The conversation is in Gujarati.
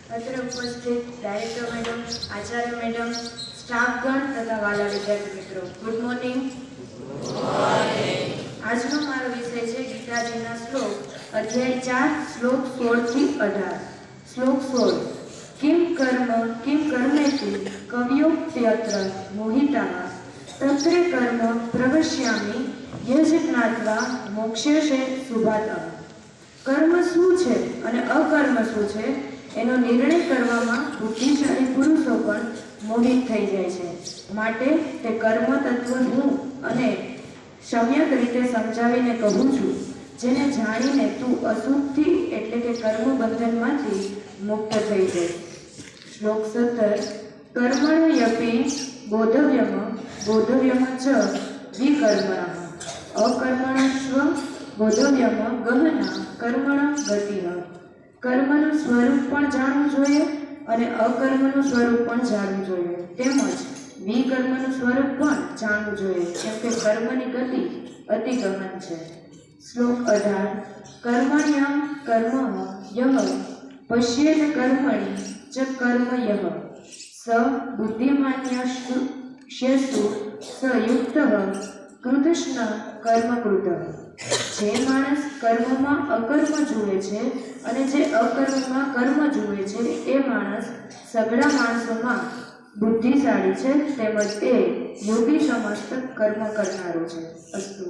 अत्र उपस्थित डायरेक्टर मैडम, आचार्य मैडम, स्टाफगण तथा वाला विद्यार्थी मित्रों, गुड मॉर्निंग। आज मारो विषय है गीताजीना श्लोक अध्याय 4 श्लोक 16 થી 18। श्लोक 16 किम कर्मेति कवयोप्यत्र मोहिताः तत्रे कर्म प्रवक्ष्यामि यज्ञात्वा मोक्षेशे शुभातः। कर्म શું છે અને અકર્મ શું છે એનો નિર્ણય કરવામાં બુદ્ધિશાળી પુરુષો પણ મોહિત થઈ જાય છે। માટે તે કર્મ તત્વ હું અને સમ્યક રીતે સમજાવીને કહું છું, જેને જાણીને તું અશુદ્ધિ એટલે કે કર્મ બંધનમાંથી મુક્ત થઈ જાય। શ્લોક 17 કર્મણ્યપી બોધવ્યમ ચ વિકર્મણઃ અકર્મણસ્વ બોધવ્યમ ગહના કર્મણ ગતિઃ। કર્મનું સ્વરૂપ પણ જાણવું જોઈએ અને અકર્મનું સ્વરૂપ પણ જાણવું જોઈએ, તેમજ વિકર્મનું સ્વરૂપ પણ જાણવું જોઈએ, કેમ કે કર્મની ગતિ અતિ ગહન છે। શ્લોક 18 કર્મણ્યં કર્મ યઃ પશ્યેત કર્મણિ ચ કર્મ યઃ સ બુદ્ધિમાન્યસ્તુ સ યુક્તઃ કૃતશ્ન કર્મકૃતઃ। જે માણસ કર્મમાં અકર્મ જુએ છે અને જે અકર્મમાં કર્મ જુએ છે એ માણસ સગળા માણસોમાં બુદ્ધિશાળી છે, તેમજ એ યોગી સમસ્ત કર્મ કરનારો છે। અસ્તુ।